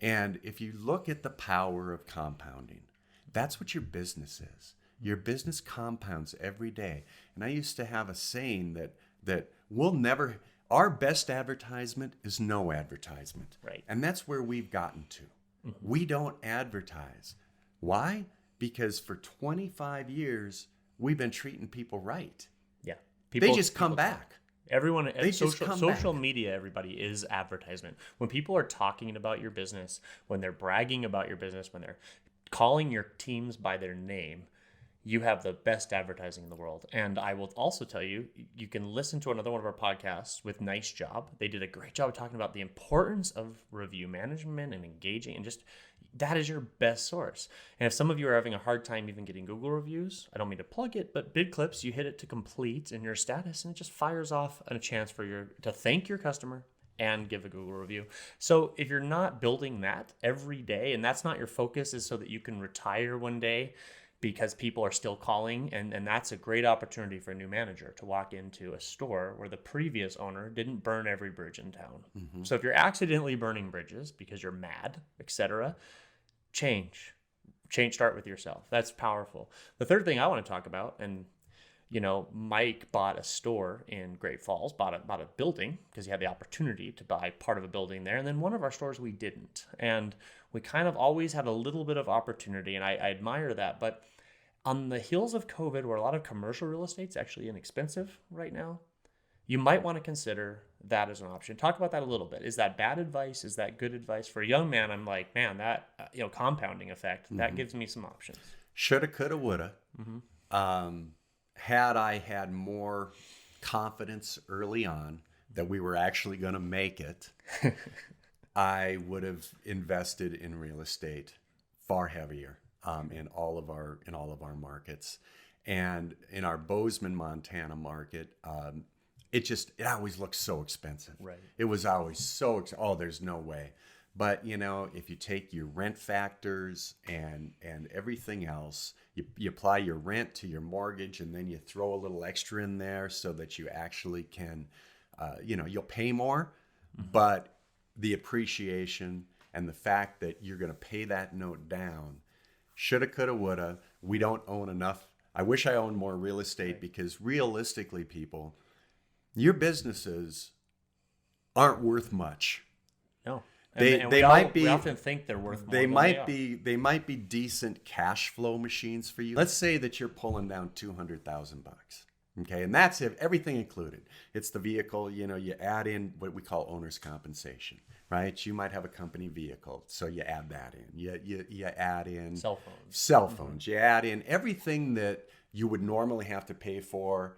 And if you look at the power of compounding, that's what your business is. Your business compounds every day. And I used to have a saying that we'll never, our best advertisement is no advertisement. Right. And that's where we've gotten to. Mm-hmm. We don't advertise. Why? Because for 25 years, we've been treating people right. Yeah. They just come back. Everyone, social media, everybody is advertisement. When people are talking about your business, when they're bragging about your business, when they're calling your teams by their name, you have the best advertising in the world. And I will also tell you, you can listen to another one of our podcasts with Nice Job. They did a great job of talking about the importance of review management and engaging, and just that is your best source. And if some of you are having a hard time even getting Google reviews, I don't mean to plug it, but BidClips, you hit it to complete in your status, and it just fires off a chance for to thank your customer and give a Google review. So if you're not building that every day, and that's not your focus, is so that you can retire one day because people are still calling, and that's a great opportunity for a new manager to walk into a store where the previous owner didn't burn every bridge in town. Mm-hmm. So if you're accidentally burning bridges because you're mad, etc., change, start with yourself. That's powerful. The third thing I want to talk about, and Mike bought a store in Great Falls, bought a building because he had the opportunity to buy part of a building there. And then one of our stores we didn't. And we kind of always had a little bit of opportunity, and I admire that. But On the heels of COVID, where a lot of commercial real estate's actually inexpensive right now, you might want to consider that as an option. Talk about that a little bit. Is that bad advice? Is that good advice? For a young man, I'm like, man, that compounding effect, that gives me some options. Shoulda, coulda, woulda. Had I had more confidence early on that we were actually going to make it, I would have invested in real estate far heavier in all of our markets, and in our Bozeman, Montana market. It always looked so expensive. Right. It was always so oh, there's no way. But if you take your rent factors and everything else, you apply your rent to your mortgage, and then you throw a little extra in there so that you actually can, you'll pay more, but the appreciation and the fact that you're going to pay that note down, shoulda, coulda, woulda. We don't own enough. I wish I owned more real estate, because realistically, people, your businesses aren't worth much. No. We often think they're worth more. They might be decent cash flow machines for you. Let's say that you're pulling down $200,000. Okay, and that's everything included. It's the vehicle. You add in what we call owner's compensation, right? You might have a company vehicle, so you add that in. You add in cell phones. You add in everything that you would normally have to pay for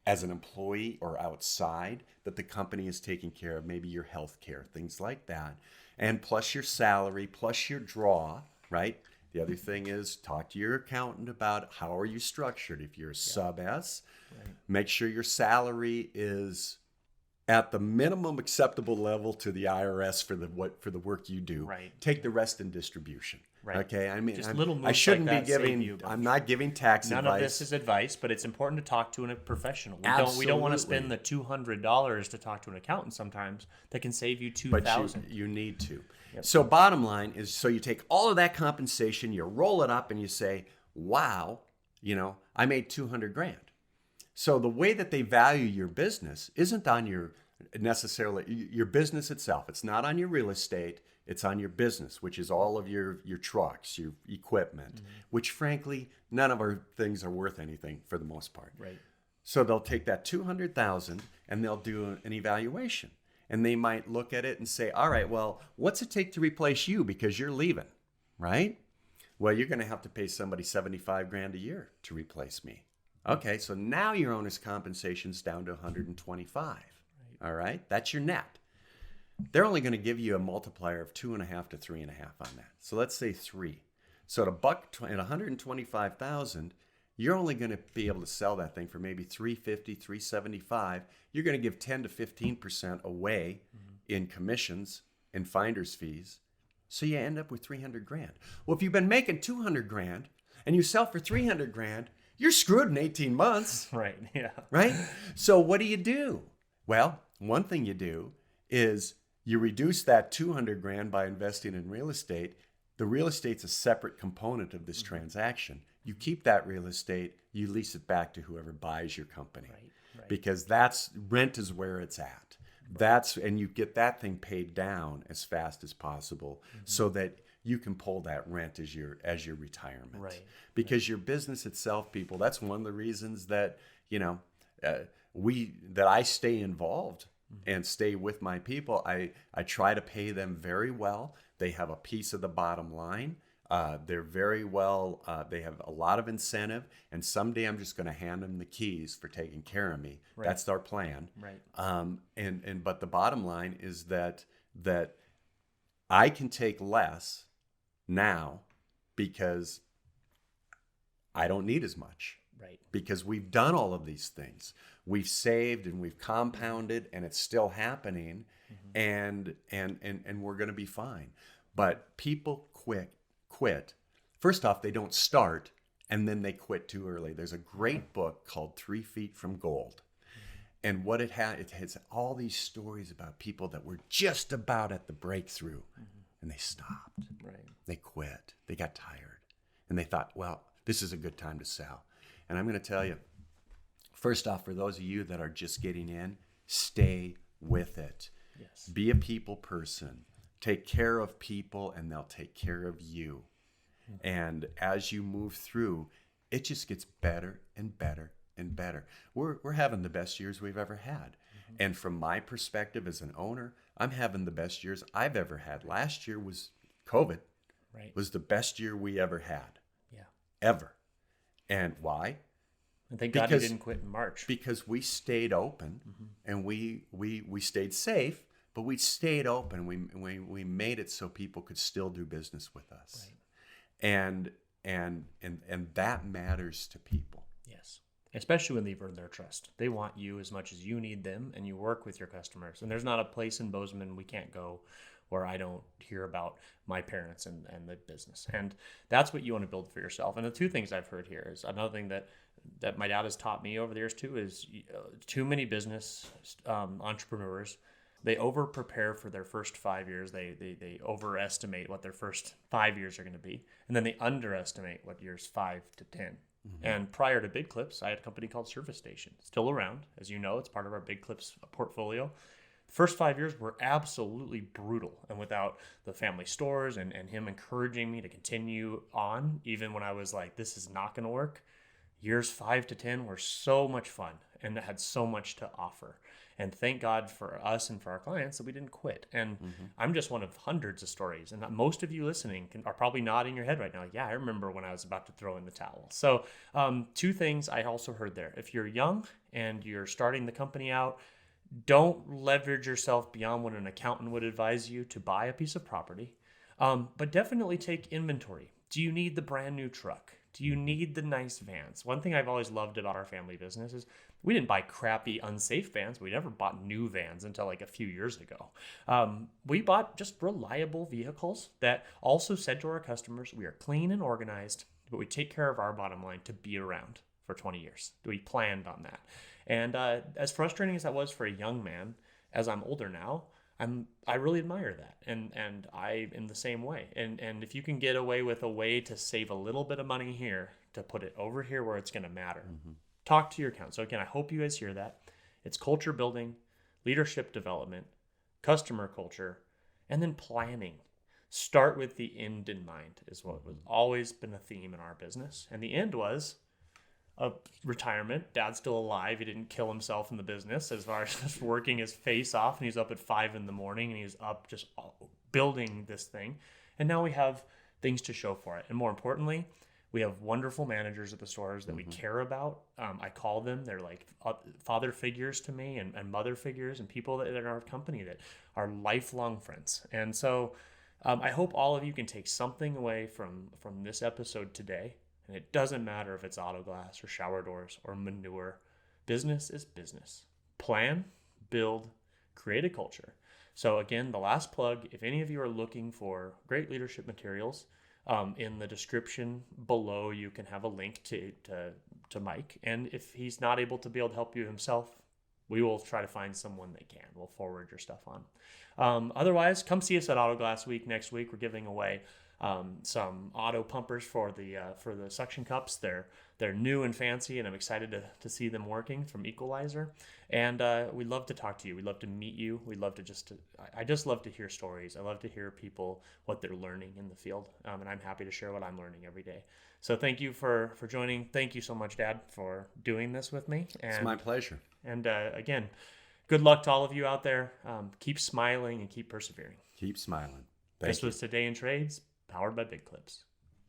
as an employee or outside, that the company is taking care of, maybe your health care, things like that. And plus your salary, plus your draw, right? The other thing is, talk to your accountant about how are you structured. If you're a sub S, make sure your salary is at the minimum acceptable level to the IRS for the work you do. Right. Take the rest in distribution. Right. Okay. I mean, just little moves I shouldn't like be giving. I'm not giving tax advice. None of this is advice, but it's important to talk to a professional. We don't want to spend the $200 to talk to an accountant sometimes that can save you $2,000. But you need to. Yep. So bottom line is, so you take all of that compensation, you roll it up, and you say, wow, I made $200,000. So the way that they value your business isn't on your business itself. It's not on your real estate. It's on your business, which is all of your trucks, your equipment, which frankly, none of our things are worth anything for the most part. Right. So they'll take that $200,000 and they'll do an evaluation. And they might look at it and say, all right, well, what's it take to replace you because you're leaving, right? Well, you're going to have to pay somebody $75,000 a year to replace me. Okay, so now your owner's compensation's down to $125,000. All right, that's your net. They're only going to give you a multiplier of 2.5 to 3.5 on that. So let's say 3. So at $125,000, you're only going to be able to sell that thing for maybe $350, $375. You're going to give 10 to 15% away in commissions and finder's fees. So you end up with $300,000. Well, if you've been making $200,000 and you sell for $300,000, you're screwed in 18 months. Right. Yeah. Right. So what do? Well, one thing you do is you reduce that $200,000 by investing in real estate. The real estate's a separate component of this transaction. You keep that real estate, you lease it back to whoever buys your company. Right. Because rent is where it's at. And you get that thing paid down as fast as possible so that you can pull that rent as your retirement. Right. Because your business itself, people, that's one of the reasons that, that I stay involved and stay with my people. I try to pay them very well. They have a piece of the bottom line. They're very well, they have a lot of incentive, and someday I'm just going to hand them the keys for taking care of me. Right. That's our plan. Right. But the bottom line is that I can take less now because I don't need as much. Right. Because we've done all of these things. We've saved and we've compounded, and it's still happening, and we're going to be fine. But people quit. First off, they don't start, and then they quit too early. There's a great book called 3 Feet from Gold. And what it has all these stories about people that were just about at the breakthrough, and they stopped. Right. They quit. They got tired. And they thought, well, this is a good time to sell. And I'm going to tell you, first off, for those of you that are just getting in, stay with it. Yes. Be a people person. Take care of people, and they'll take care of you. And as you move through, it just gets better and better and better. We're having the best years we've ever had. And from my perspective as an owner, I'm having the best years I've ever had. Last year was COVID, Right. was the best year we ever had, Yeah. ever. And why? And thank God you didn't quit in March. Because we stayed open and we stayed safe, but we stayed open. We made it so people could still do business with us. Right. And that matters to people. Yes. Especially when they've earned their trust. They want you as much as you need them, and you work with your customers. And there's not a place in Bozeman we can't go where I don't hear about my parents and the business. And that's what you want to build for yourself. And the two things I've heard here is another thing that my dad has taught me over the years too is too many business entrepreneurs, they over prepare for their first 5 years. They overestimate what their first 5 years are going to be. And then they underestimate what years 5 to 10. And prior to Big Clips, I had a company called Service Station, still around. As you know, it's part of our Big Clips portfolio. The first 5 years were absolutely brutal. And without the family stores and him encouraging me to continue on, even when I was like, this is not going to work, years 5 to 10 were so much fun and had so much to offer. And thank God for us and for our clients that we didn't quit. And I'm just one of hundreds of stories. And most of you listening are probably nodding your head right now. Like, yeah, I remember when I was about to throw in the towel. So two things I also heard there. If you're young and you're starting the company out, don't leverage yourself beyond what an accountant would advise you to buy a piece of property. But definitely take inventory. Do you need the brand new truck? Do you need the nice vans? One thing I've always loved about our family business is we didn't buy crappy, unsafe vans. We never bought new vans until like a few years ago. We bought just reliable vehicles that also said to our customers, we are clean and organized, but we take care of our bottom line to be around for 20 years. We planned on that. And as frustrating as that was for a young man, as I'm older now, I really admire that, and I in the same way. And if you can get away with a way to save a little bit of money here to put it over here where it's going to matter, talk to your accountant. So again, I hope you guys hear that. It's culture building, leadership development, customer culture, and then planning. Start with the end in mind is what was always been a theme in our business, and the end was a retirement. Dad's still alive. He didn't kill himself in the business as far as just working his face off. And he's up at 5 a.m. and he's up just building this thing. And now we have things to show for it. And more importantly, we have wonderful managers at the stores that we care about. I call them, they're like father figures to me and mother figures and people that are in our company that are lifelong friends. And so I hope all of you can take something away from this episode today. And it doesn't matter if it's Autoglass or shower doors or manure. Business is business. Plan, build, create a culture. So again, the last plug, if any of you are looking for great leadership materials, in the description below, you can have a link to Mike. And if he's not able to be able to help you himself, we will try to find someone that can. We'll forward your stuff on. Otherwise, come see us at Autoglass Week next week. We're giving away some auto pumpers for the suction cups. They're new and fancy, and I'm excited to see them working from Equalizer. And we'd love to talk to you. We'd love to meet you. We'd love to I just love to hear stories. I love to hear people, what they're learning in the field. And I'm happy to share what I'm learning every day. So thank you for joining. Thank you so much, Dad, for doing this with me. It's my pleasure. And again, good luck to all of you out there. Keep smiling and keep persevering. Keep smiling. This was Today in Trades, powered by Big Clips.